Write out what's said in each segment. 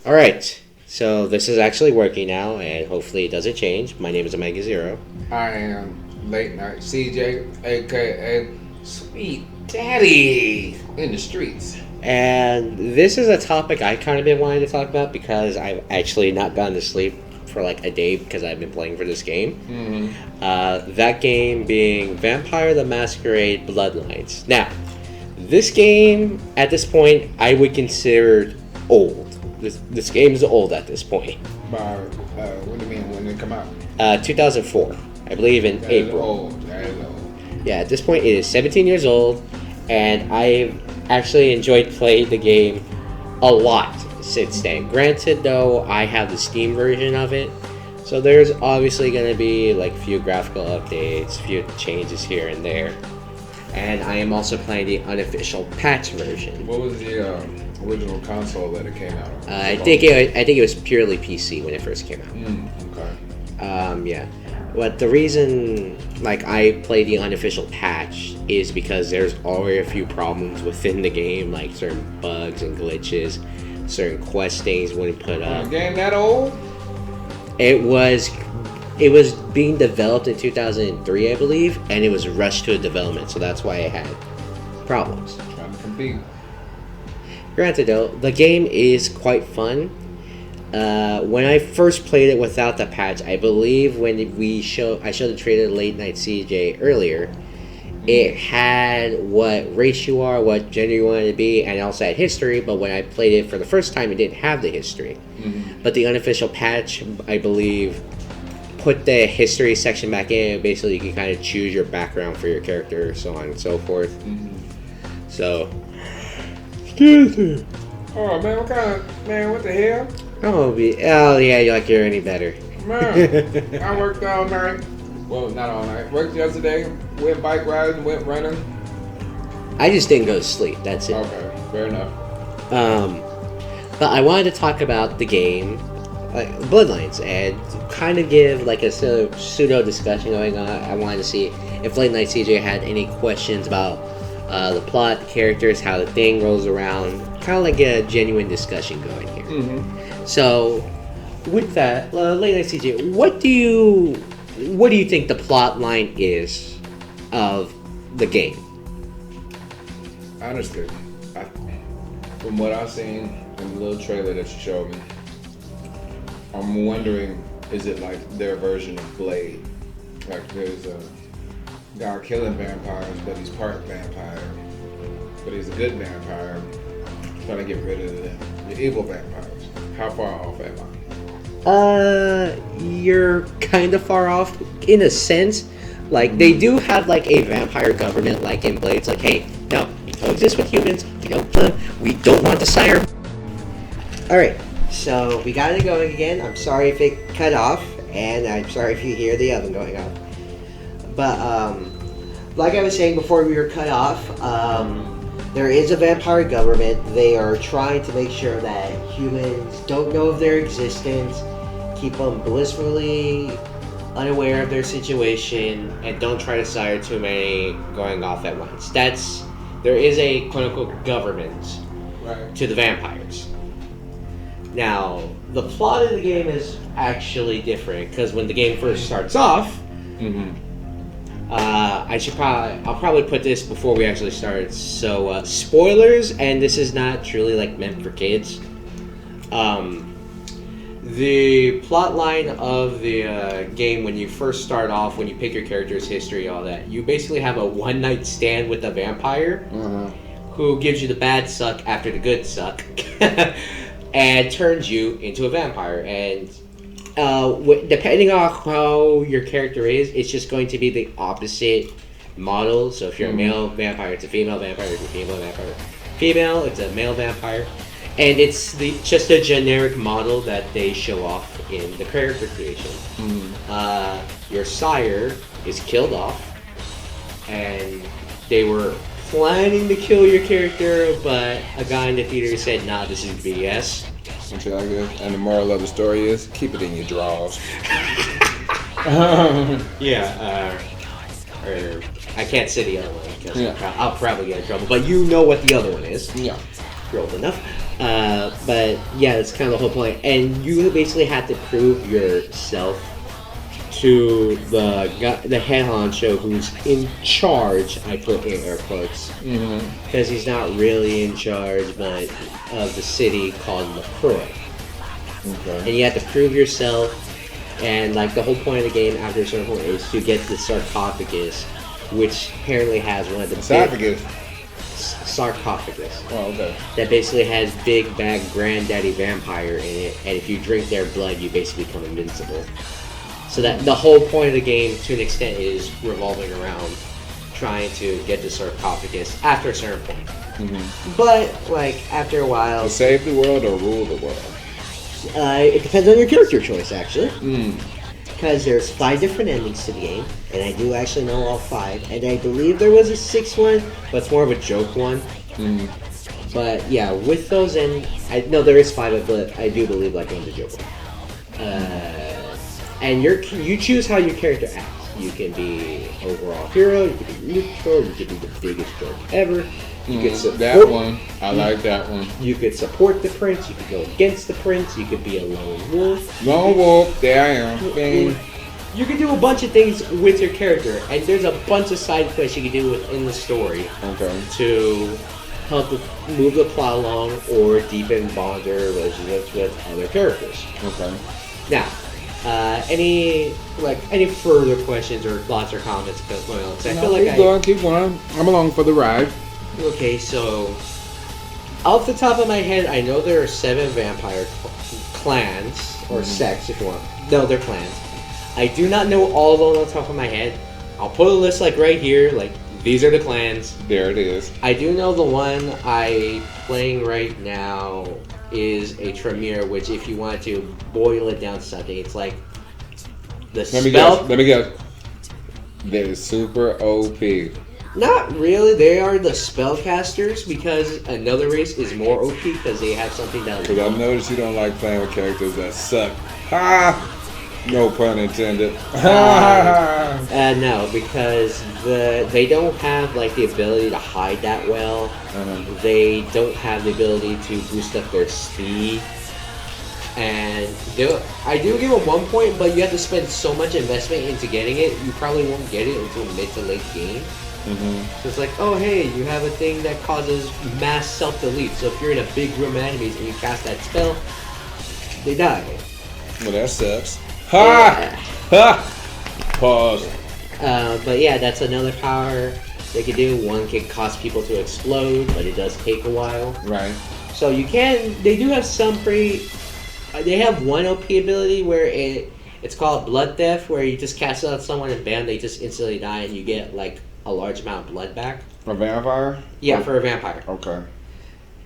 All right. So this is actually working now, and hopefully it doesn't change. My name is Omega Zero. I am Late Night CJ, aka Sweet Daddy in the streets. And this is a topic I kind of been wanting to talk about because I've actually not gone to sleep for like a day because I've been playing for this game. Mm-hmm. That game being Vampire the Masquerade Bloodlines. Now, this game at this point I would consider old. This game is old at this point. By what do you mean when it come out? 2004, I believe in That April. Is old. That is old. Yeah, at this point it is 17 years old, and I've actually enjoyed playing the game a lot since then. Granted, though, I have the Steam version of it, so there's obviously going to be like a few graphical updates, a few changes here and there. And I am also playing the unofficial patch version. What was the original console that it came out on? I think it was purely PC when it first came out. Okay. Yeah. But the reason, like, I play the unofficial patch is because there's already a few problems within the game, like certain bugs and glitches, certain quest things wouldn't put up. Game that old? It was being developed in 2003, I believe, and it was rushed to development, so that's why it had problems. Trying to compete. Granted, though, the game is quite fun. When I first played it without the patch, I believe when I showed the trailer to Late Night CJ earlier, it had what race you are, what gender you wanted to be, and it also had history, but when I played it for the first time, it didn't have the history. Mm-hmm. But the unofficial patch, I believe, put the history section back in. Basically, you can kind of choose your background for your character, so on and so forth. Mm-hmm. So, excuse me. Oh man, what the hell? Oh yeah, you're any better. Man, I worked all night. Well, not all night. Worked yesterday. Went bike riding. Went running. I just didn't go to sleep. That's it. Okay, fair enough. But I wanted to talk about the game, like Bloodlines, and kind of give like a pseudo discussion going on. I wanted to see if Late Night CJ had any questions about the plot, the characters, how the thing rolls around. Kind of like a genuine discussion going here. Mm-hmm. So, with that, Late Night CJ, what do you think the plot line is of the game? Honestly, from what I've seen in the little trailer that you showed me, I'm wondering, is it like their version of Blade? Like there's a guy killing vampires, but he's part vampire, but he's a good vampire, trying to get rid of the evil vampires. How far off am I? You're kind of far off in a sense. Like, they do have, like, a vampire government, like in Blade. It's like, hey, no, we coexist with humans. We don't want to sire. Alright, so we got it going again. I'm sorry if it cut off, and I'm sorry if you hear the oven going off. But, like I was saying before we were cut off, there is a vampire government. They are trying to make sure that humans don't know of their existence, keep them blissfully unaware of their situation, and don't try to sire too many going off at once. There is a quote-unquote government to the vampires. Now, the plot of the game is actually different, because when the game first starts off, I'll probably put this before we actually start. So, spoilers, and this is not truly like meant for kids. The plot line of the game, when you first start off, when you pick your character's history, all that, you basically have a one-night stand with a vampire who gives you the bad suck after the good suck and turns you into a vampire. And depending on how your character is, it's just going to be the opposite model. So if you're a male vampire, it's a female vampire. If you're a female vampire, female, it's a male vampire. And it's just a generic model that they show off in the character creation. Your sire is killed off, and they were planning to kill your character, but a guy in the theater said, nah, this is BS. And the moral of the story is, keep it in your drawers. Or I can't say the other one because I'll probably get in trouble. But you know what the other one is. Yeah. You're old enough. But yeah, that's kind of the whole point. And you basically have to prove yourself to the head honcho who's in charge. I put in air quotes because he's not really in charge, but of the city called LaCroix. Okay. And you have to prove yourself. And like the whole point of the game after a certain point is to get the sarcophagus, which apparently has one of the sarcophagus. Oh, okay. That basically has big bad granddaddy vampire in it, and if you drink their blood, you basically become invincible. So that the whole point of the game, to an extent, is revolving around trying to get the sarcophagus after a certain point. But like after a while, to save the world or rule the world. It depends on your character choice, actually. Because there's 5 different endings to the game, and I do actually know all 5. And I believe there was a 6th one, but it's more of a joke one. But yeah, with those, and I know there is 5, but I do believe like one's a joke one. And you choose how your character acts. You can be overall hero, you can be neutral, you can be the biggest jerk ever. You could support that one. I like that one. You could support the prince. You could go against the prince. You could be a lone wolf. Lone wolf. There I am. Bang. You could do a bunch of things with your character, and there's a bunch of side quests you can do within the story to help move the plot along or deepen bond or relationships with other characters. Okay. Now, any further questions or thoughts or comments? Because I feel like keep going. I'm along for the ride. Okay, so off the top of my head, I know there are 7 vampire clans, or sects if you want. No, they're clans. I do not know all of them on the top of my head. I'll put a list like right here, like these are the clans. There it is. I do know the one I playing right now is a Tremere, which if you want to boil it down to something, it's like the spell. Let me guess. They're super OP. Not really. They are the spellcasters because another race is more OP because they have something that. Because I've noticed you don't like playing with characters that suck. Ha! No pun intended. No, because they don't have like the ability to hide that well. They don't have the ability to boost up their speed. And I do give them 1 point, but you have to spend so much investment into getting it. You probably won't get it until mid to late game. So it's like, oh hey, you have a thing that causes mass self-delete. So if you're in a big room of enemies and you cast that spell, they die. Well, that sucks. Ha! Ha! Pause. But yeah, that's another power they can do. One can cause people to explode, but it does take a while. Right. So they do have some pretty. They have one OP ability where it's called Blood Theft, where you just cast it on someone and bam, they just instantly die, and you get like a large amount of blood back. A vampire? Yeah, for a vampire. Okay.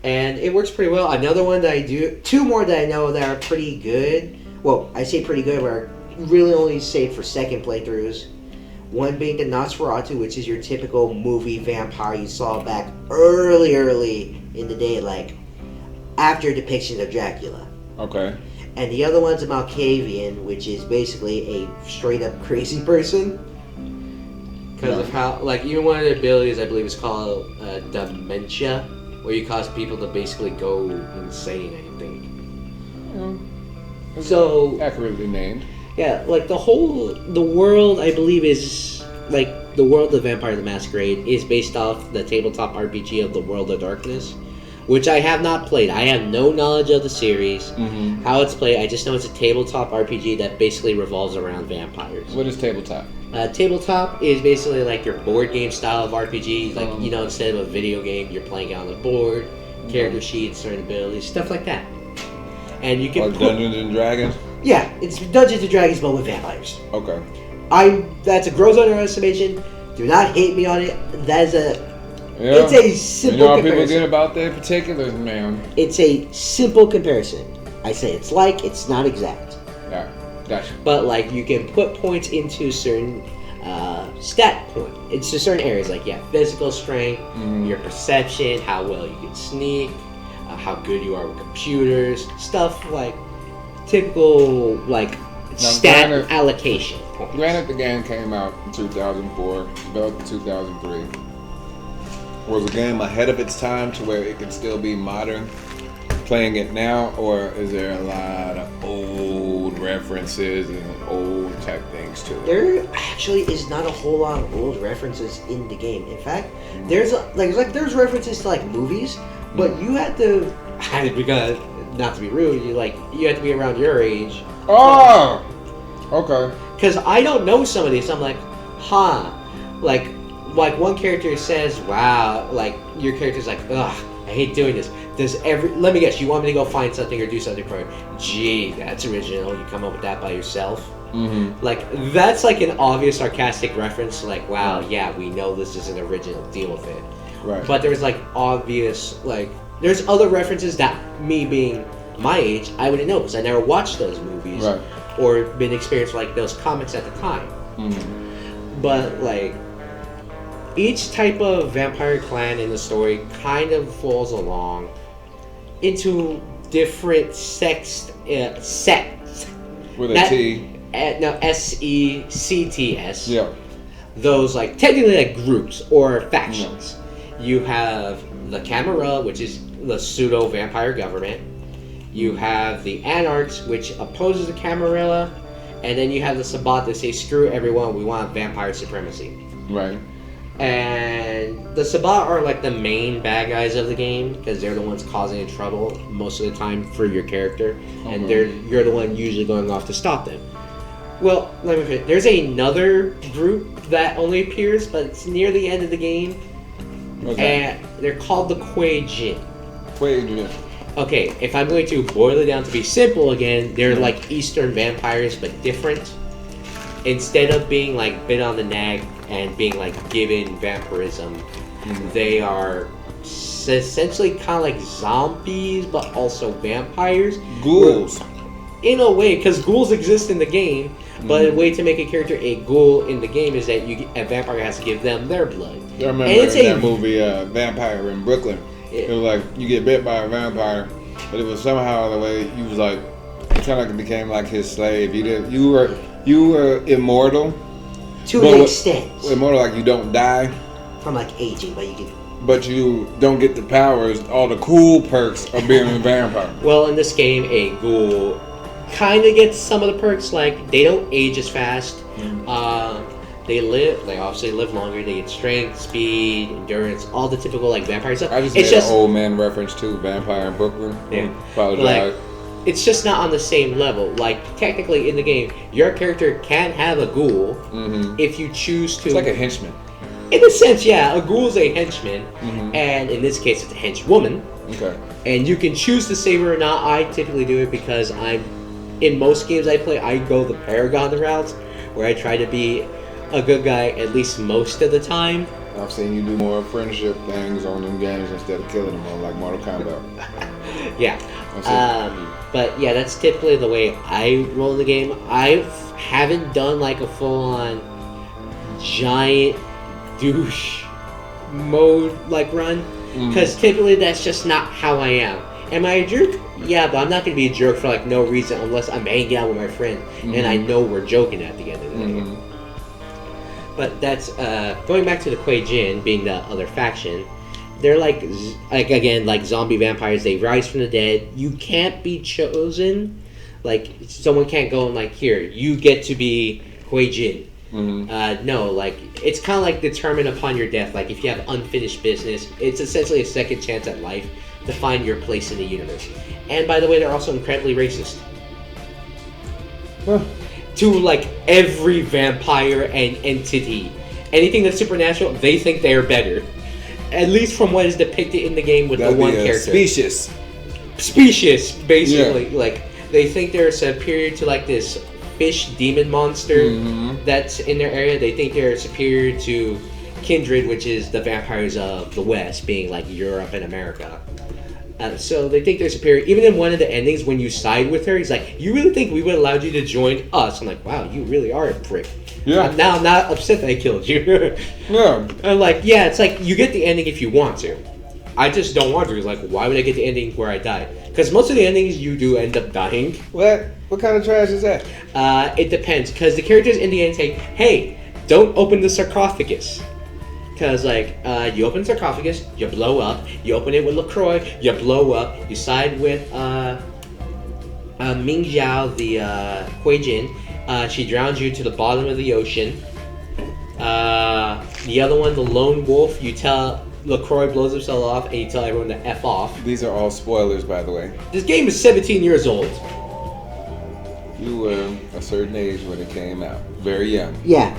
And it works pretty well. Another one that I do, 2 more that I know that are pretty good. Well, I say pretty good, but are really only saved for second playthroughs. One being the Nosferatu, which is your typical movie vampire you saw back early in the day, like after depictions of Dracula. Okay. And the other one's a Malkavian, which is basically a straight up crazy person. Because of how, like, even one of the abilities I believe is called dementia, where you cause people to basically go insane, I think. So accurately named. Yeah, like the world I believe is like the world of Vampire the Masquerade is based off the tabletop RPG of the World of Darkness, which I have not played. I have no knowledge of the series, how it's played. I just know it's a tabletop RPG that basically revolves around vampires. What is tabletop? Tabletop is basically like your board game style of RPG. Like, instead of a video game, you're playing it on the board, character sheets, certain abilities, stuff like that. And you can like Dungeons and Dragons? Yeah, it's Dungeons and Dragons, but with vampires. Okay. That's a gross underestimation. Do not hate me on it. That is it's a simple comparison. People get about their particulars, man. It's a simple comparison. I say it's not exact. Yeah, gotcha. But like you can put points into certain stat point. It's to certain areas like physical strength, your perception, how well you can sneak, how good you are with computers, stuff like typical stat allocation points. Granted, the game came out in 2004, developed in 2003. Was a game ahead of its time to where it can still be modern playing it now, or is there a lot of old references and old type things to it? There actually is not a whole lot of old references in the game. In fact, there's references to like movies, but you have to, because not to be rude, you have to be around your age. Oh, okay. Because I don't know some of these. I'm like, like one character says, "Wow," like your character's like, "Ugh, I hate doing this." Let me guess, you want me to go find something or do something for you? Gee, that's original. You come up with that by yourself. Mm-hmm. Like, that's like an obvious sarcastic reference. Like, wow, yeah, we know this isn't original. Deal with it. Right. But there's like obvious, there's other references that me being my age, I wouldn't know because I never watched those movies or been experienced like those comics at the time. Mm-hmm. But like, each type of vampire clan in the story kind of falls along into different sects. With a T. No, SECTS. Yeah. Those technically groups or factions. You have the Camarilla, which is the pseudo vampire government. You have the Anarchs, which opposes the Camarilla, and then you have the Sabbat that say screw everyone, we want vampire supremacy. Right. And the Sabbat are the main bad guys of the game because they're the ones causing trouble most of the time for your character, and you're the one usually going off to stop them. Well, let me finish. There's another group that only appears, but it's near the end of the game, and they're called the Kuei-jin. Kuei-jin. Okay, if I'm going to boil it down to be simple again, they're like Eastern vampires, but different. Instead of being bit on the neck and being given vampirism, they are essentially kind of like zombies, but also vampires. Ghouls. In a way, because ghouls exist in the game, but a way to make a character a ghoul in the game is that a vampire has to give them their blood. I remember in that movie, Vampire in Brooklyn. It was you get bit by a vampire, but it was somehow the way you was it kind of became his slave. You were immortal. To an extent. Immortal, you don't die. From aging, but you can. But you don't get the powers, all the cool perks of being a vampire. Well, in this game, a ghoul kind of gets some of the perks. They don't age as fast. They obviously live longer. They get strength, speed, endurance, all the typical vampire stuff. I just made an old man reference to Vampire in Brooklyn. Yeah. Apologize. It's just not on the same level. Technically in the game, your character can have a ghoul if you choose to. It's like a henchman. In a sense, yeah, a ghoul is a henchman, and in this case, it's a henchwoman. Okay. And you can choose to save her or not. I typically do it because in most games I play, I go the Paragon route, where I try to be a good guy at least most of the time. I've seen you do more friendship things on them games instead of killing them on Mortal Kombat. Yeah. But yeah, that's typically the way I roll in the game. I haven't done a full-on giant douche mode run, because typically that's just not how I am. Am I a jerk? Yeah, but I'm not going to be a jerk for no reason unless I'm hanging out with my friend and I know we're joking at the end of the day. But that's going back to the Kuei-jin being the other faction. They're again zombie vampires. They rise from the dead. You can't be chosen. Someone can't go and here, you get to be Kuei-jin. No, it's kind of determined upon your death. If you have unfinished business, it's essentially a second chance at life to find your place in the universe. And by the way, they're also incredibly racist. To every vampire and entity. Anything that's supernatural, they think they're better. At least from what is depicted in the game with the one character. Specious, basically. Yeah. They think they're superior to this fish demon monster that's in their area. They think they're superior to Kindred, which is the vampires of the West, being Europe and America. So they think they're superior. Even in one of the endings, when you side with her, he's you really think we would have allowed you to join us? I'm wow, you really are a prick. Yeah. I'm not upset that I killed you. Yeah. I'm yeah, it's you get the ending if you want to. I just don't want to. It's why would I get the ending where I die? Because most of the endings you do end up dying. What kind of trash is that? It depends. Because the characters in the end say, hey, don't open the sarcophagus. Because, like, you open sarcophagus, you blow up. You open it with LaCroix, you blow up. You side with Ming Zhao, the Hui Jin. She drowns you to the bottom of the ocean. The other one, the Lone Wolf, you tell LaCroix blows himself off, and you tell everyone to F off. These are all spoilers, by the way. This game is 17 years old. You were a certain age when it came out. Very young. Yeah.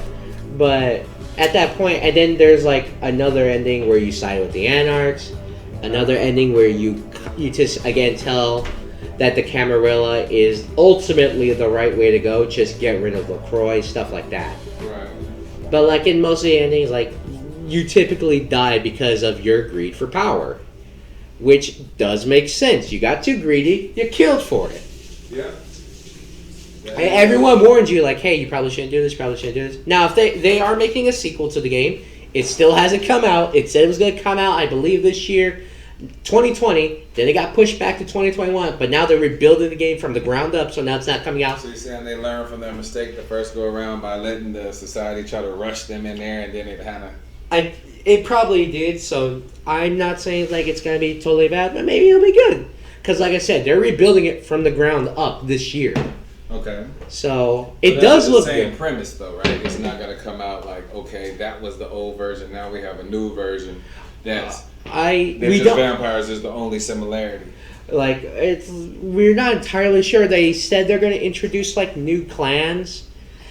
But at that point, and then there's like another ending where you side with the Anarchs. Another ending where you just, again, tell that the Camarilla is ultimately the right way to go. Just get rid of LaCroix, stuff like that. Right. But like in most of the endings, like, you typically die because of your greed for power. Which does make sense. You got too greedy, you're killed for it. Yeah. And everyone warned you, like, hey, you probably shouldn't do this, probably shouldn't do this. Now, if they are making a sequel to the game, it still hasn't come out. It said it was going to come out, I believe, this year, 2020. Then it got pushed back to 2021. But now they're rebuilding the game from the ground up, so now it's not coming out. So you're saying they learned from their mistake the first go around by letting the society try to rush them in there, and then it kind of... It probably did, so I'm not saying like it's going to be totally bad, but maybe it'll be good. Because like I said, they're rebuilding it from the ground up this year. Okay. So it does look good. It's the same premise, though, right? It's not gonna come out like, okay, that was the old version. Now we have a new version. That's vampires is the only similarity. Like we're not entirely sure. They said they're going to introduce like new clans,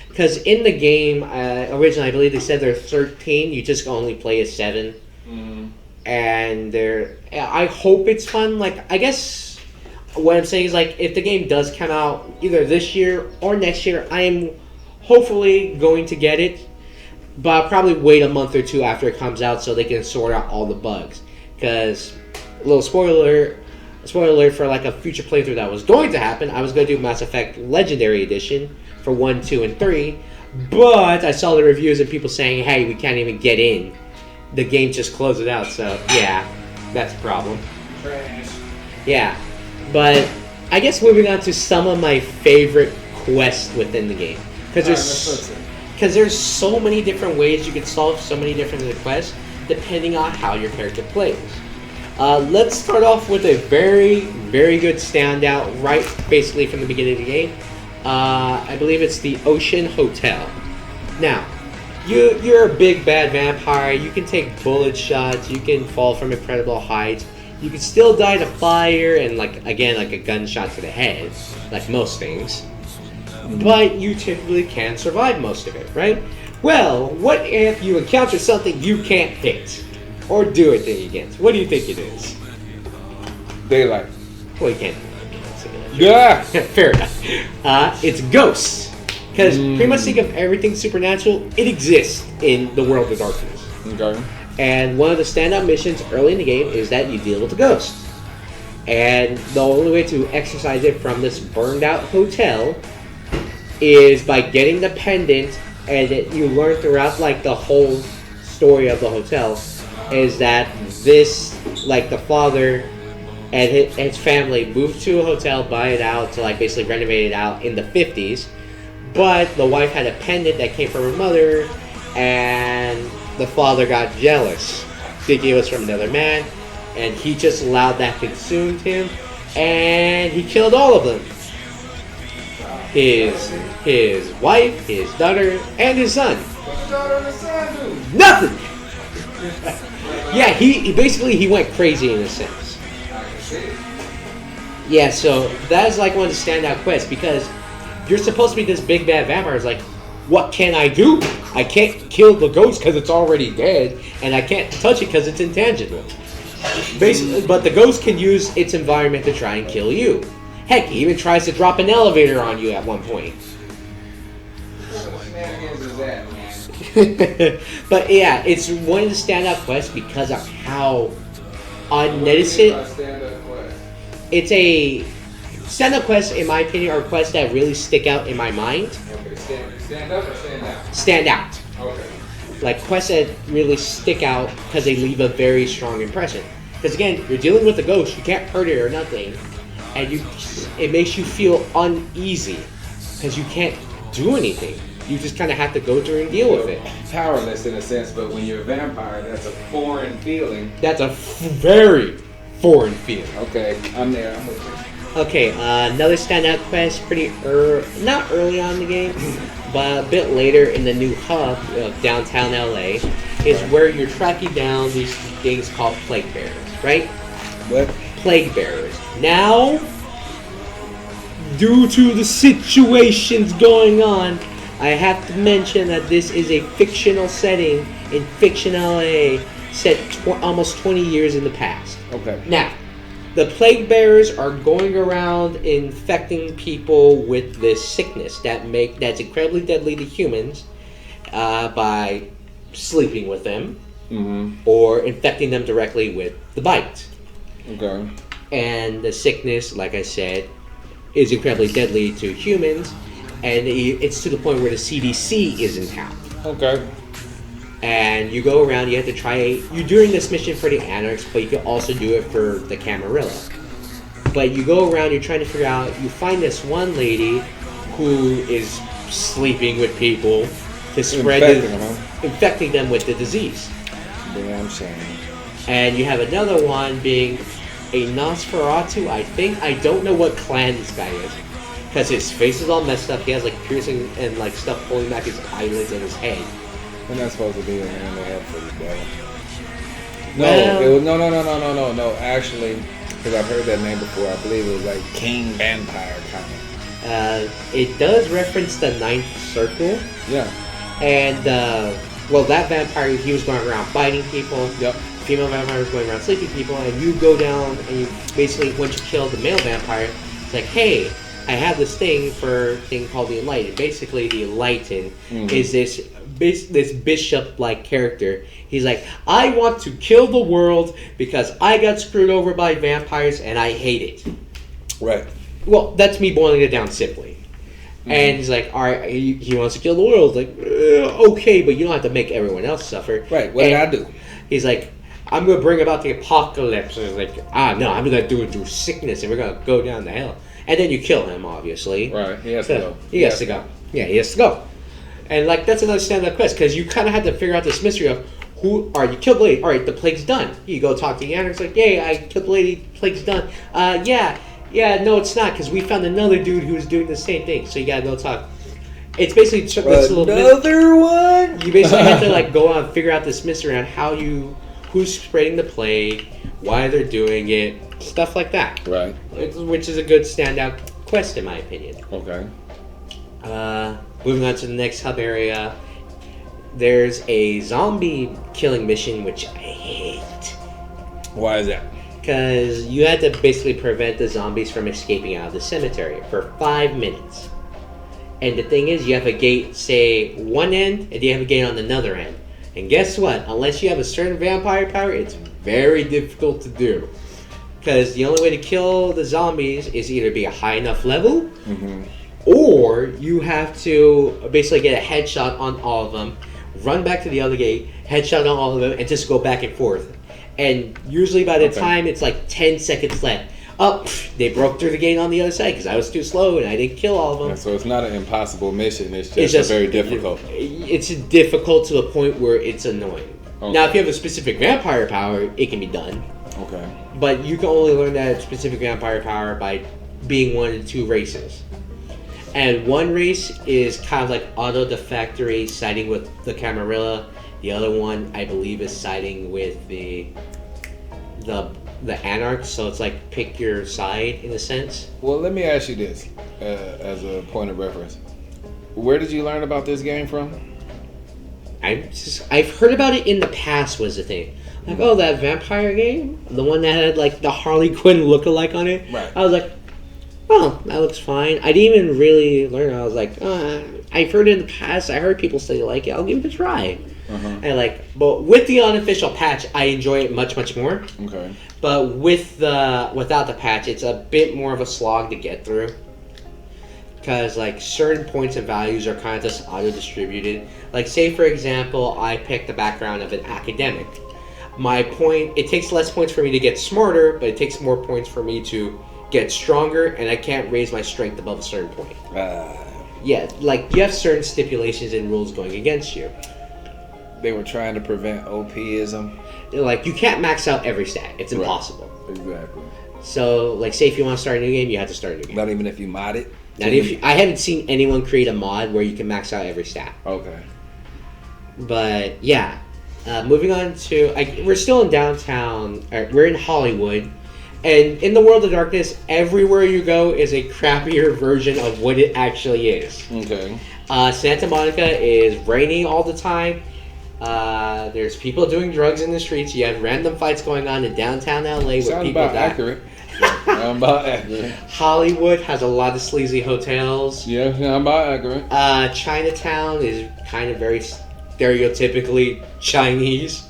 because in the game originally, I believe they said they're 13. You just only play as 7, and I hope it's fun. Like, I guess. What I'm saying is, like, if the game does come out either this year or next year, I am hopefully going to get it. But I'll probably wait a month or two after it comes out so they can sort out all the bugs. Because, a little spoiler alert for, like, a future playthrough that was going to happen. I was going to do Mass Effect Legendary Edition for 1, 2, and 3. But I saw the reviews and people saying, hey, we can't even get in. The game just closed it out. So, yeah, that's a problem. Trash. Yeah. But I guess moving on to some of my favorite quests within the game, because there's so many different ways you can solve so many different quests depending on how your character plays. Let's start off with a very, very good standout right basically from the beginning of the game. I believe it's the Ocean Hotel. Now, you're a big bad vampire. You can take bullet shots. You can fall from incredible heights. You can still die to fire and, like, again, like a gunshot to the head, like most things. But you typically can survive most of it, right? Well, what if you encounter something you can't hit or do a thing against? What do you think it is? Daylight. Well, you can't. Yeah. Fair enough. It's ghosts. Because pretty much think of everything supernatural, it exists in the world of darkness. Okay. And one of the standout missions early in the game is that you deal with the ghosts. And the only way to exercise it from this burned out hotel is by getting the pendant, and you learn throughout like the whole story of the hotel is that this, like, the father and his family moved to a hotel, buy it out to like basically renovate it out in the 50s, but the wife had a pendant that came from her mother, and the father got jealous, thinking it was from another man, and he just allowed that consumed him, and he killed all of them. His wife, his daughter, and his son. What the daughter and the son do? Nothing! Yeah, he basically he went crazy in a sense. Yeah, so that is like one of the standout quests, because you're supposed to be this big bad vampire. It's like, what can I do? I can't kill the ghost because it's already dead, and I can't touch it because it's intangible. Basically, but the ghost can use its environment to try and kill you. Heck, he even tries to drop an elevator on you at one point. What shenanigans is that, man? But yeah, it's one of the standout quests because of how unnecessary. It's a stand-up quests, in my opinion, are quests that really stick out in my mind. Okay, stand up or stand out? Stand out. Okay. Like quests that really stick out because they leave a very strong impression. Because again, you're dealing with a ghost, you can't hurt it or nothing, and it makes you feel uneasy because you can't do anything. You just kind of have to go through and deal with it. Powerless in a sense, but when you're a vampire, that's a foreign feeling. That's a very foreign feeling. Okay, I'm there. I'm with you. Okay, another standout quest, not early on in the game, but a bit later in the new hub of downtown LA, is where you're tracking down these things called plague bearers, right? What? Plague bearers. Now, due to the situations going on, I have to mention that this is a fictional setting in fiction LA set almost 20 years in the past. Okay. Now, the plague bearers are going around infecting people with this sickness that's incredibly deadly to humans by sleeping with them or infecting them directly with the bite. Okay. And the sickness, like I said, is incredibly deadly to humans, and it's to the point where the CDC is in town. Okay. And you go around, you have to you're doing this mission for the Anarchs, but you can also do it for the Camarilla. But you go around, you're trying to figure out, you find this one lady who is sleeping with people to spread infecting them with the disease. Damn shame. And you have another one being a Nosferatu, I think. I don't know what clan this guy is, because his face is all messed up. He has like piercing and like stuff pulling back his eyelids and his head. We're not supposed to be in there in the head for the devil. No, actually, because I've heard that name before. I believe it was like King Vampire kind of. It does reference the Ninth Circle. Yeah. And, that vampire, he was going around biting people. Yep. Female vampire was going around sleeping people. And you go down and you basically, once you kill the male vampire, it's like, hey, I have this thing called the Enlightened. Basically, the Enlightened is this bishop-like character. He's like, I want to kill the world because I got screwed over by vampires and I hate it. Right. Well, that's me boiling it down simply. And he's like, all right, he wants to kill the world. Like, okay, but you don't have to make everyone else suffer. Right. What did I do? He's like, I'm going to bring about the apocalypse. And he's like, no, I'm going to do it through sickness and we're going to go down to hell. And then you kill him, obviously. Right. He has to go. He has to go. Yeah, he has to go. And like that's another standout quest because you kind of have to figure out this mystery of you killed the lady. All right, the plague's done. You go talk to the Anarchs like, yay, I killed the lady. Plague's done. Yeah, no, it's not because we found another dude who was doing the same thing. So you gotta go talk. It's basically this little another one. You basically have to like go out and figure out this mystery on who's spreading the plague, why they're doing it, stuff like that. Right. Which is a good standout quest in my opinion. Okay. Moving on to the next hub area, there's a zombie killing mission, which I hate. Why is that? Because you had to basically prevent the zombies from escaping out of the cemetery for 5 minutes. And the thing is, you have a gate, say, one end, and you have a gate on another end. And guess what? Unless you have a certain vampire power, it's very difficult to do. Because the only way to kill the zombies is either be a high enough level, or you have to basically get a headshot on all of them, run back to the other gate, headshot on all of them, and just go back and forth. And usually by the time it's like 10 seconds left, they broke through the gate on the other side because I was too slow and I didn't kill all of them. Yeah, so it's not an impossible mission, it's just very difficult. It's difficult to the point where it's annoying. Okay. Now if you have a specific vampire power, it can be done. Okay. But you can only learn that specific vampire power by being one of the two races. And one race is kind of like Otto the Factory siding with the Camarilla. The other one, I believe, is siding with the Anarchs. So it's like pick your side in a sense. Well, let me ask you this as a point of reference. Where did you learn about this game from? I've heard about it in the past was the thing. Like, that vampire game? The one that had like the Harley Quinn lookalike on it? Right. I was like, oh, that looks fine. I didn't even really learn. I was like, I've heard it in the past. I heard people say they like it. I'll give it a try. And but with the unofficial patch, I enjoy it much, much more. Okay. But without the patch, it's a bit more of a slog to get through. Because like certain points and values are kind of just auto-distributed. Like say for example, I picked the background of an academic. My point, it takes less points for me to get smarter, but it takes more points for me to get stronger, and I can't raise my strength above a certain point. Yeah, like you have certain stipulations and rules going against you. They were trying to prevent OPism. Like you can't max out every stat. It's impossible. Exactly. So, like, say if you want to start a new game, you have to start a new game. Not even if you mod it? Not if you, I haven't seen anyone create a mod where you can max out every stat. Okay. But, yeah. Moving on to... we're still in downtown. We're in Hollywood. And in the World of Darkness, everywhere you go is a crappier version of what it actually is. Okay. Santa Monica is raining all the time. There's people doing drugs in the streets. You have random fights going on in downtown LA where Sounds people about die. accurate. Sounds about accurate. Hollywood has a lot of sleazy hotels. Yeah, sounds about accurate. Chinatown is kind of very stereotypically Chinese.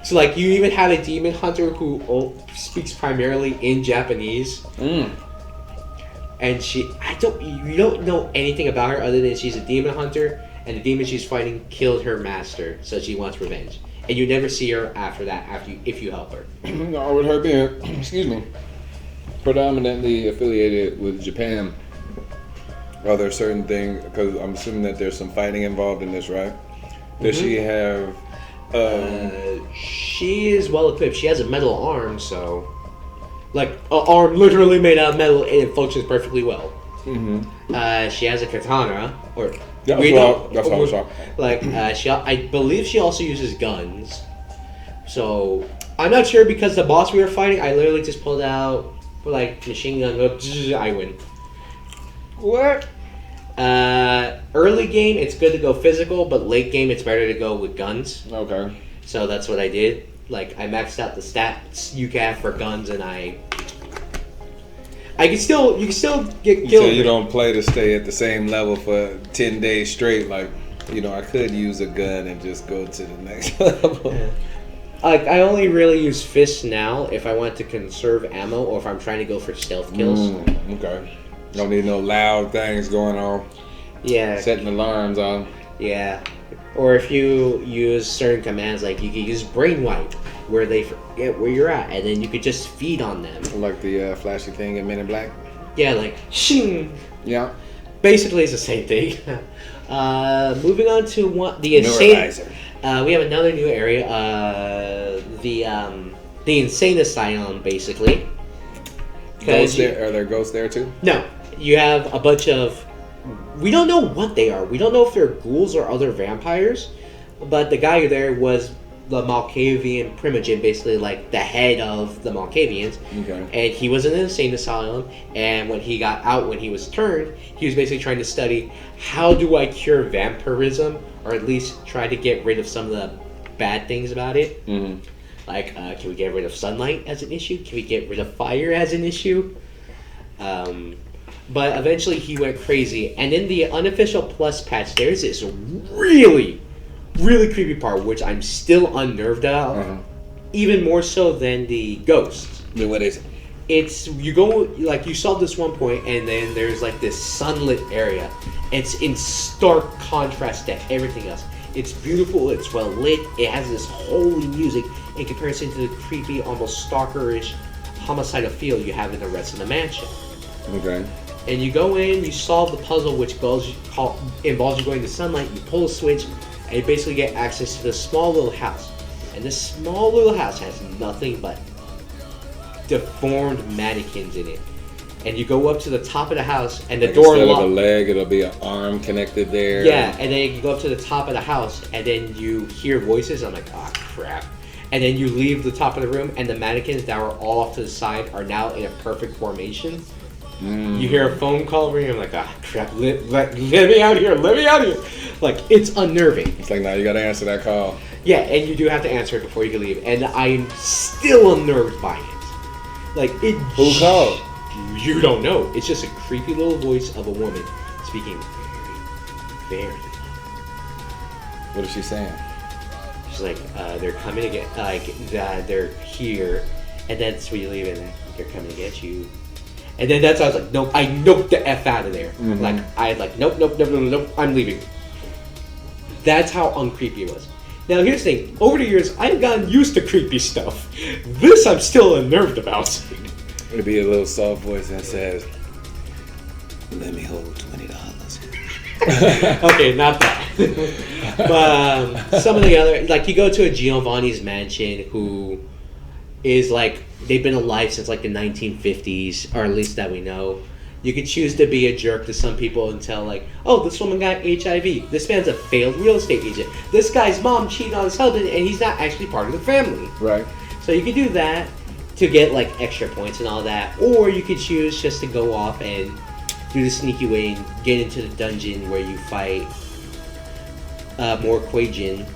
So, like, you even have a demon hunter who speaks primarily in Japanese. And you don't know anything about her other than she's a demon hunter, and the demon she's fighting killed her master, so she wants revenge. And you never see her after that, if you help her. No, with her being, excuse me, predominantly affiliated with Japan, are there certain things, because I'm assuming that there's some fighting involved in this, right? Does she have... she is well equipped. She has a metal arm, so... Like, an arm literally made out of metal, and it functions perfectly well. She has a katana, or... That's what I was talking. Like, I believe she also uses guns. So, I'm not sure because the boss we were fighting, I literally just pulled out, like, machine gun, I win. What? Early game, it's good to go physical, but late game, it's better to go with guns. Okay. So that's what I did. Like, I maxed out the stats you can have for guns, and you can still get killed. So you don't play to stay at the same level for 10 days straight. Like, I could use a gun and just go to the next level. Yeah. Like, I only really use fists now if I want to conserve ammo or if I'm trying to go for stealth kills. Okay. Don't need no loud things going on. Yeah. Setting alarms on. Yeah. Or if you use certain commands, like you can use brain wipe, where they forget where you're at, and then you could just feed on them. Like the flashy thing in Men in Black? Yeah, like, shing! Yeah. Basically, it's the same thing. Moving on to the Insane... we have another new area, the Insane Asylum, basically. Ghosts there? Are there ghosts there, too? No. You have a bunch of... We don't know what they are. We don't know if they're ghouls or other vampires, but the guy there was the Malkavian Primogen, basically like the head of the Malkavians. Okay. And he was in an insane asylum, and when he got out, when he was turned, he was basically trying to study how do I cure vampirism, or at least try to get rid of some of the bad things about it. Like, can we get rid of sunlight as an issue? Can we get rid of fire as an issue? But eventually he went crazy, and in the unofficial plus patch, there's this really, really creepy part, which I'm still unnerved about, even more so than the ghosts. Then what is it? It's, you go, like, you solve this one point, and then there's, like, this sunlit area. It's in stark contrast to everything else. It's beautiful, it's well lit, it has this holy music in comparison to the creepy, almost stalkerish, homicidal feel you have in the rest of the mansion. Okay. And you go in, you solve the puzzle, which involves you going to sunlight, you pull a switch, and you basically get access to this small little house. And this small little house has nothing but deformed mannequins in it. And you go up to the top of the house, and the door instead of a leg, it'll be an arm connected there. Yeah, and then you go up to the top of the house, and then you hear voices. I'm like, oh crap. And then you leave the top of the room, and the mannequins that were all off to the side are now in a perfect formation. You hear a phone call ring, I'm like, ah, crap, let me out here, let me out here. Like, it's unnerving. It's like, now you gotta answer that call. Yeah, and you do have to answer it before you can leave. And I'm still unnerved by it. Like, it... Who called? You don't know. It's just a creepy little voice of a woman speaking very, very low. What is she saying? She's like, they're coming to get, they're here. And then so you leave, and they're coming to get you. And then that's how I was like, nope, I noped the F out of there. Like, nope, I'm leaving. That's how uncreepy it was. Now, here's the thing. Over the years, I've gotten used to creepy stuff. This I'm still unnerved about. It'd be a little soft voice that says, Let me hold $20. Okay, not that. But some of the other, like, you go to a Giovanni's mansion who is like, they've been alive since like the 1950s, or at least that we know. You could choose to be a jerk to some people and tell, like, oh, this woman got HIV. This man's a failed real estate agent. This guy's mom cheated on his husband and he's not actually part of the family. Right. So you could do that to get like extra points and all that. Or you could choose just to go off and do the sneaky way and get into the dungeon where you fight more Quajin.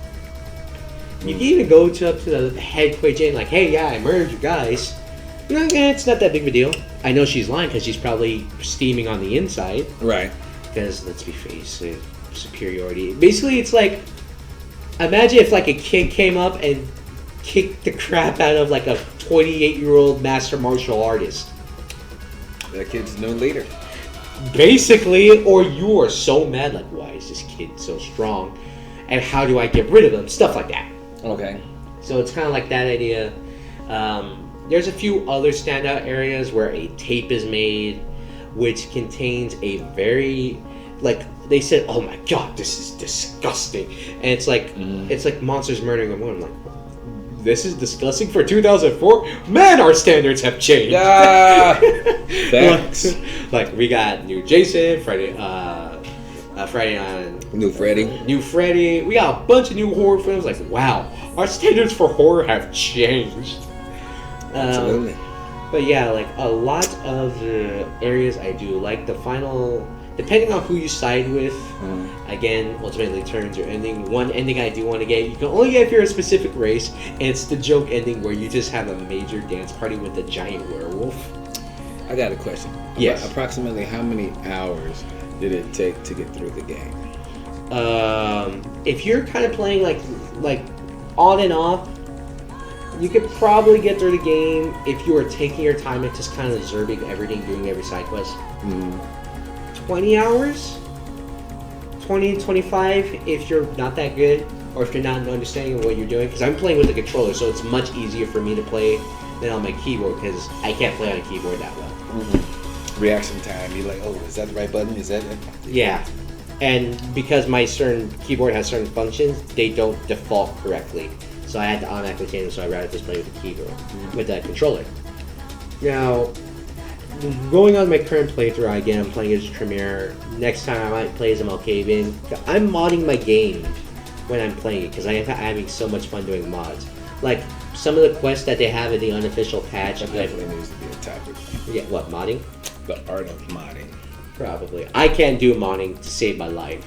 You can even go up to the head Quajin, like, hey, yeah, I murdered you guys. No, it's not that big of a deal. I know she's lying because she's probably steaming on the inside. Right. Because, let's be faced, superiority. Basically, it's like, imagine if like a kid came up and kicked the crap out of like a 28-year-old master martial artist. That kid's new leader. Basically, or you are so mad, like, why is this kid so strong? And how do I get rid of him? Stuff like that. Okay. So it's kind of like that idea. There's a few other standout areas where a tape is made, which contains a very, like, they said, oh my god, this is disgusting. And it's like, it's like monsters murdering a woman. I'm like, this is disgusting for 2004? Man, our standards have changed. Thanks. Like, we got new Jason, Friday on... New Freddy. New Freddy. We got a bunch of new horror films. Like, wow, our standards for horror have changed. Absolutely. But yeah, like, a lot of the areas I do, like the final, depending on who you side with, again, ultimately turns your ending. One ending I do want to get, you can only get if you're a specific race, and it's the joke ending where you just have a major dance party with a giant werewolf. I got a question. Yes. Approximately how many hours did it take to get through the game? If you're kind of playing like on and off, you could probably get through the game if you were taking your time and just kind of observing everything, doing every side quest. 20 hours? 20, 25 if you're not that good, or if you're not understanding what you're doing. Because I'm playing with a controller, so it's much easier for me to play than on my keyboard, because I can't play on a keyboard that well. Reaction time, you're like, oh, is that the right button? Is that it? Yeah. And because my certain keyboard has certain functions, they don't default correctly. So I had to automatically change them, so I'd rather just play with the keyboard, with that controller. Now, going on my current playthrough, again, I'm playing as Tremere. Next time I might play as a Malkavian. I'm modding my game when I'm playing it, because I'm having so much fun doing mods. Like, some of the quests that they have in the unofficial patch. That definitely needs to be a topic. Yeah, what, modding? The art of modding. Probably. I can't do modding to save my life.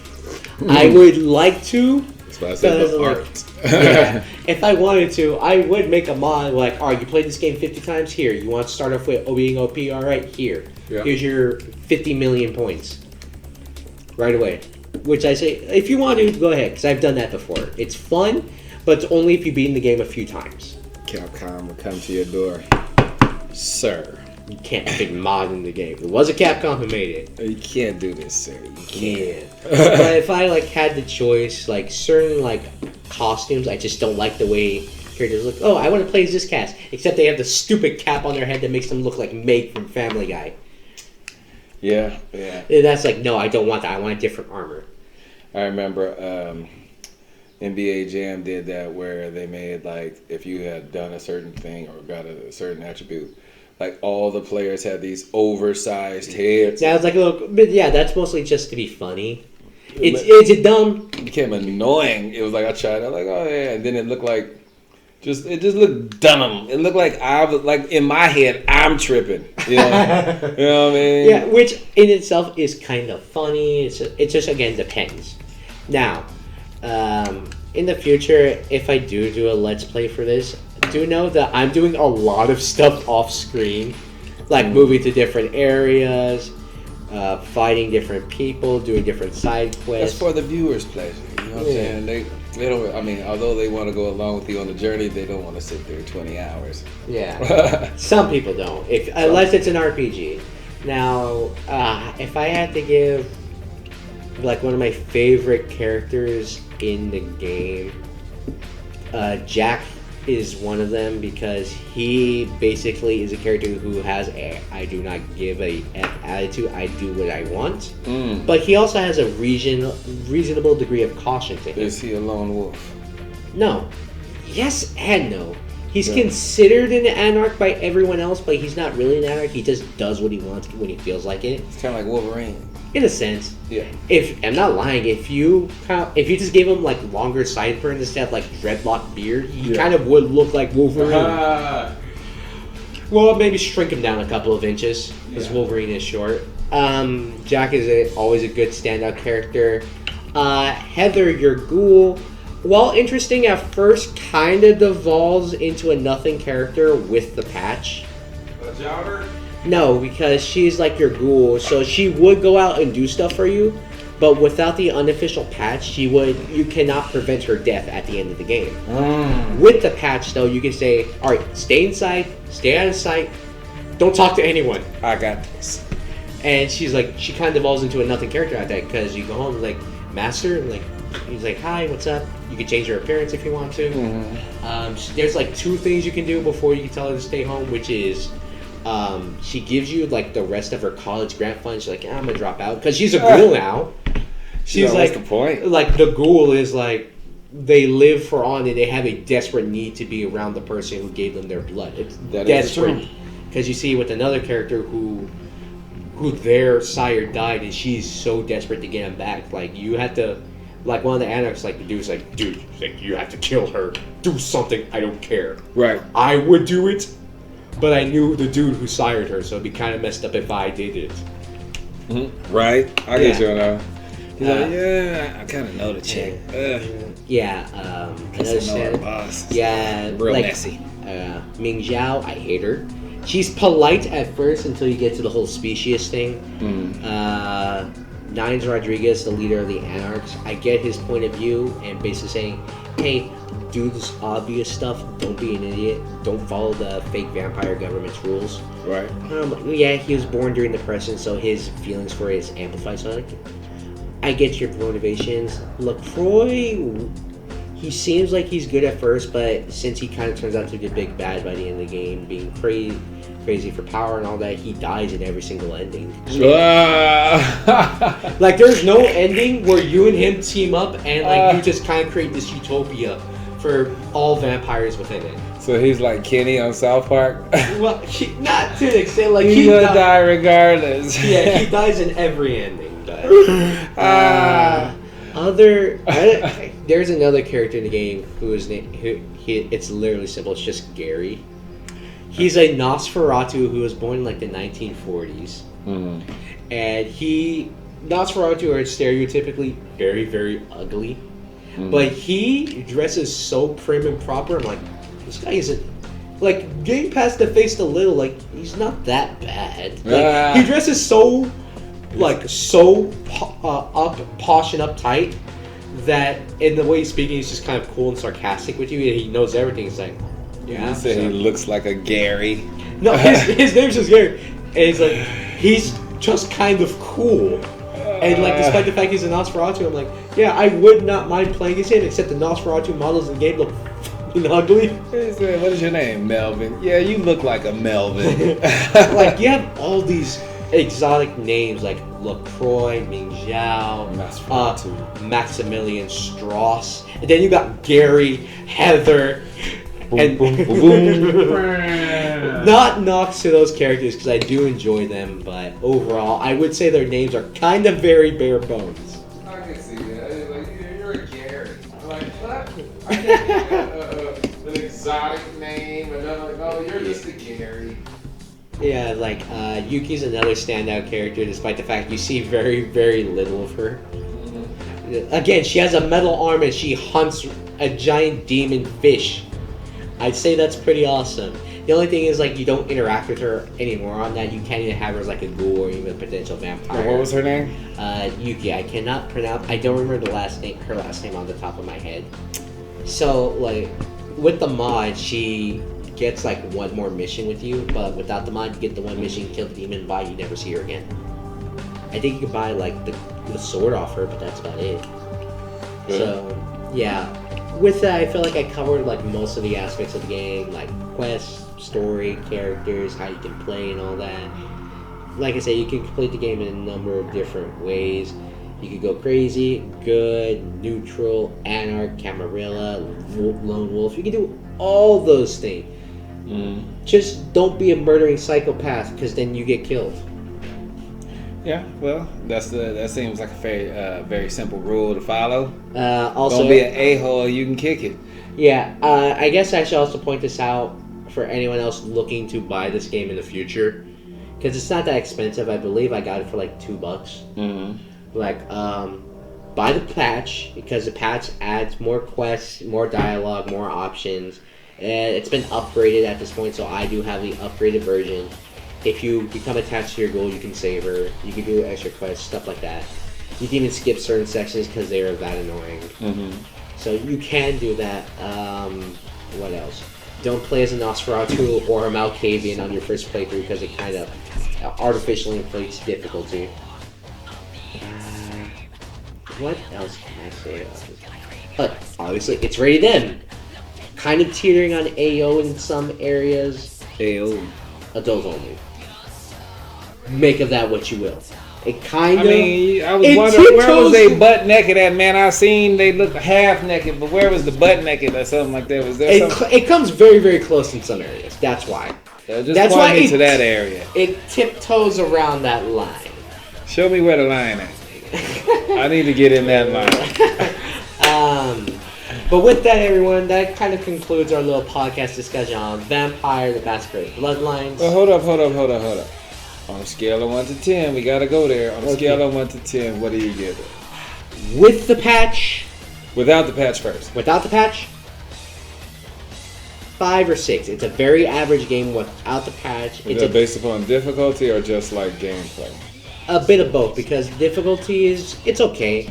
I would like to. That's why I said the art. Yeah, if I wanted to, I would make a mod like, alright, you played this game 50 times, here. You want to start off with being OP, alright, here. Yeah. Here's your 50 million points. Right away. Which I say, if you want to, go ahead, because I've done that before. It's fun, but it's only if you've beaten the game a few times. Capcom will come to your door. Sir. You can't big mod in the game. It was a Capcom who made it. You can't do this, sir. You can't. But if I like had the choice, like certain like costumes, I just don't like the way characters look. Oh, I want to play as this cast, except they have the stupid cap on their head that makes them look like Meg from Family Guy. Yeah. And that's like, no, I don't want that. I want a different armor. I remember NBA Jam did that where they made like if you had done a certain thing or got a certain attribute. Like all the players had these oversized heads. Yeah, it's like a little, but yeah, that's mostly just to be funny. It's dumb. It became annoying. It was like I tried. I was like, oh yeah, and then it looked like it just looked dumb. It looked like I was like in my head I'm tripping. You know, you know what I mean? Yeah, which in itself is kind of funny. It just again depends. Now, in the future, if I do a let's play for this, do know that I'm doing a lot of stuff off screen, like moving to different areas, fighting different people, doing different side quests. That's for the viewers' pleasure. You know what I'm saying? They don't. I mean, although they want to go along with you on the journey, they don't want to sit there 20 hours. Yeah, some people don't. Unless it's an RPG. Now, if I had to give like one of my favorite characters in the game, Jack is one of them because he basically is a character who has a I do not give a F attitude. I do what I want. But he also has a reasonable degree of caution to him. Is he a lone wolf? No. Yes and no. He's considered an anarch by everyone else, but he's not really an anarch. He just does what he wants when he feels like it. It's kind of like Wolverine. In a sense. Yeah. If I'm not lying, if you just gave him like longer sideburns instead of like dreadlock beard, he kind of would look like Wolverine. Well, maybe shrink him down a couple of inches because Wolverine is short. Jack is always a good standout character. Heather, your ghoul, while interesting at first, kind of devolves into a nothing character with the patch. A jobber? No, because she's like your ghoul, so she would go out and do stuff for you, but without the unofficial patch, you cannot prevent her death at the end of the game. With the patch, though, you can say, alright, stay inside, stay out of sight, don't talk to anyone. I got this. And she's like, she kind of evolves into a nothing character at that, because you go home and like, Master, and like, he's like, hi, what's up? You can change her appearance if you want to. There's like 2 things you can do before you can tell her to stay home, which is she gives you like the rest of her college grant fund. She's like, I'm gonna drop out because she's a ghoul now. She's like, what's the point? Like the ghoul is like they live for on and they have a desperate need to be around the person who gave them their blood. It's desperate because you see with another character who their sire died and she's so desperate to get him back. Like you have to. Like one of the anarchs, like the dude's like, dude, like, you have to kill her. Do something. I don't care. Right. I would do it, but I knew the dude who sired her, so it'd be kind of messed up if I did it. Right. I get you now. He's like, I kind of know the chick. Another boss. Yeah. Real like, messy. Ming Zhao, I hate her. She's polite at first until you get to the whole species thing. Nines Rodriguez, the leader of the Anarchs, I get his point of view and basically saying, hey, do this obvious stuff, don't be an idiot, don't follow the fake vampire government's rules. Right. He was born during the Depression, so his feelings for it is amplified, so I get your motivations. LaCroix, he seems like he's good at first, but since he kind of turns out to be a big bad by the end of the game, being crazy for power and all that, he dies in every single ending. Like there's no ending where you and him team up and like you just kind of create this utopia for all vampires within it. So he's like Kenny on South Park. Well, not to an extent. Like he's gonna die regardless. Yeah, he dies in every ending. But there's another character in the game it's literally simple. It's just Gary. He's a Nosferatu who was born in like the 1940s. And Nosferatu are stereotypically very, very ugly. But he dresses so prim and proper. I'm like, this guy isn't, like, getting past the face a little, like, he's not that bad. Like, he dresses so, like, posh and uptight that in the way he's speaking, he's just kind of cool and sarcastic with you. And he knows everything. He's like, yeah. You said he looks like a Gary. No, his name's just Gary. And he's like, he's just kind of cool. And like, despite the fact he's a Nosferatu, I'm like, yeah, I would not mind playing as him, except the Nosferatu models in the game look fucking ugly. What is your name, Melvin? Yeah, you look like a Melvin. Like, you have all these exotic names like LaCroix, Ming Zhao, Maximilian Strauss, and then you got Gary, Heather, and not knocks to those characters because I do enjoy them, but overall, I would say their names are kind of very bare bones. I can see that. Like, you're a Gary. I'm like, what? I can't get an exotic name, and I'm like, oh, you're just a Gary. Yeah, like Yuki's another standout character, despite the fact you see very, very little of her. Again, she has a metal arm and she hunts a giant demon fish. I'd say that's pretty awesome. The only thing is, like, you don't interact with her anymore on that. You can't even have her as, like, a ghoul or even a potential vampire. What was her name? Yuki. I cannot pronounce... I don't remember her last name on the top of my head. So, like, with the mod, she gets, like, one more mission with you, but without the mod, you get the one mission, kill the demon, buy, you never see her again. I think you can buy, like, the sword off her, but that's about it. So, yeah. with that, I feel like I covered like most of the aspects of the game, like quests, story, characters, how you can play, and all that. Like I said, you can complete the game in a number of different ways. You could go crazy, good, neutral, anarch, camarilla, lone wolf. You can do all those things. Just don't be a murdering psychopath, because then you get killed. Yeah, well, that seems like a very simple rule to follow. Also, don't be an a-hole, you can kick it. Yeah, I guess I should also point this out for anyone else looking to buy this game in the future, because it's not that expensive. I believe I got it for like $2. Like, buy the patch, because the patch adds more quests, more dialogue, more options. And it's been upgraded at this point, so I do have the upgraded version. If you become attached to your goal, you can save her. You can do extra quests, stuff like that. You can even skip certain sections because they are that annoying. So you can do that. What else? Don't play as a Nosferatu or a Malkavian on your first playthrough, because it kind of artificially inflates difficulty. What else can I say about this? But obviously, it's rated M. Kind of teetering on AO in some areas. AO. Adult only. Make of that what you will. It kind of. I mean, I was wondering, where was they butt naked at, man? I seen they look half naked, but where was the butt naked or something like that? Was there something? It comes very, very close in some areas. That's why. That's why me to that area. It tiptoes around that line. Show me where the line is. I need to get in that line. But with that, everyone, that kind of concludes our little podcast discussion on Vampire the Masquerade Bloodlines. Well, hold up. On a scale of 1 to 10, we gotta go there. On a scale of 1 to 10, what do you give it? With the patch? Without the patch first. Without the patch? 5 or 6. It's a very average game without the patch. Is that based upon difficulty or just like gameplay? A bit of both, because difficulty it's okay.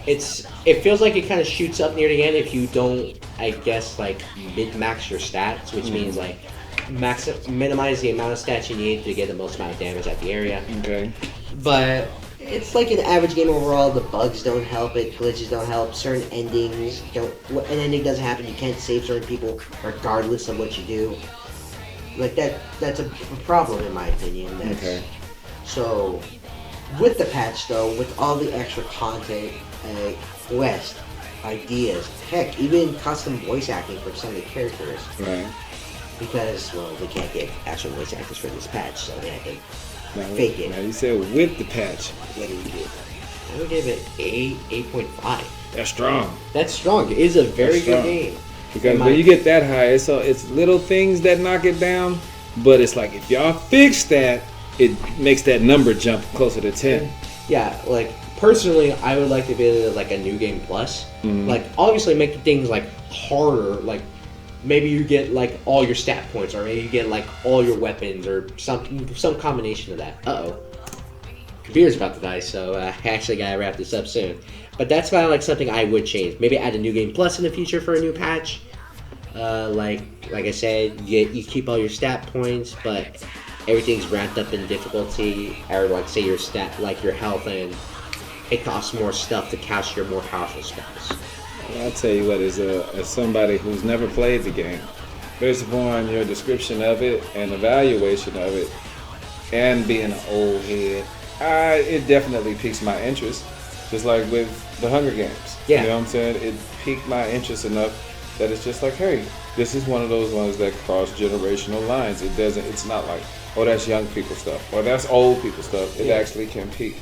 It feels like it kind of shoots up near the end if you don't, I guess, like min-max your stats, which means like minimize the amount of stats you need to get the most amount of damage at the area. Okay. But it's like an average game overall. The bugs don't help it, glitches don't help, certain endings don't. An ending doesn't happen, you can't save certain people regardless of what you do. Like that's a problem in my opinion. Okay. So, with the patch though, with all the extra content, quest, ideas, heck, even custom voice acting for some of the characters. Right. Because, well, they can't get actual voice actors for this patch, so they have to fake it. Now you said with the patch. What do we give? I would give it 8.5. That's strong. That's strong. It is a very good game. Because when you get that high, it's little things that knock it down, but it's like if y'all fix that, it makes that number jump closer to 10. Yeah, like personally, I would like to be like a new game plus. Like obviously make things like harder. Like maybe you get like all your stat points, or maybe you get like all your weapons, or some combination of that. Computer's about to die, so I actually gotta wrap this up soon. But that's kind of like something I would change. Maybe add a new game plus in the future for a new patch. Like I said, you keep all your stat points, but everything's ramped up in difficulty, or like say your stat, like your health, and it costs more stuff to cast your more powerful spells. I'll tell you what, as somebody who's never played the game, based upon your description of it and evaluation of it, and being an old head, it definitely piques my interest. Just like with the Hunger Games. Yeah. You know what I'm saying? It piqued my interest enough that it's just like, hey, this is one of those ones that cross generational lines. It's not like, oh, that's young people stuff, or that's old people stuff. It actually can pique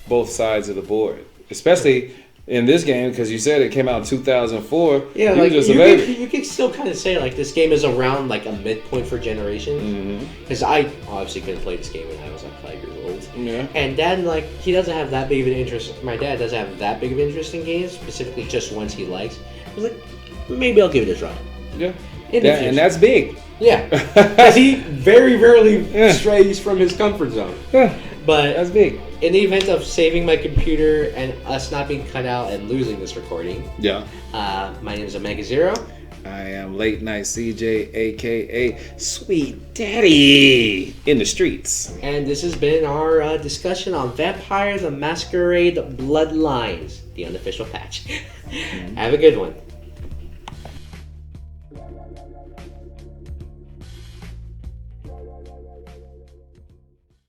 both sides of the board, especially in this game, because you said it came out in 2004. Yeah, you like just a baby. you could still kind of say like this game is around like a midpoint for generations. Because I obviously couldn't play this game when I was like 5 years old. Yeah. And Dad, like, he doesn't have that big of an interest. My dad doesn't have that big of an interest in games, specifically just ones he likes. I was like, maybe I'll give it a try. Yeah. And that's big. Yeah. Because he very rarely strays from his comfort zone. Yeah. But that's big. In the event of saving my computer and us not being cut out and losing this recording, my name is Omega Zero. I am Late Night CJ, aka Sweet Daddy in the streets. And this has been our discussion on Vampire the Masquerade Bloodlines, the unofficial patch. Have a good one.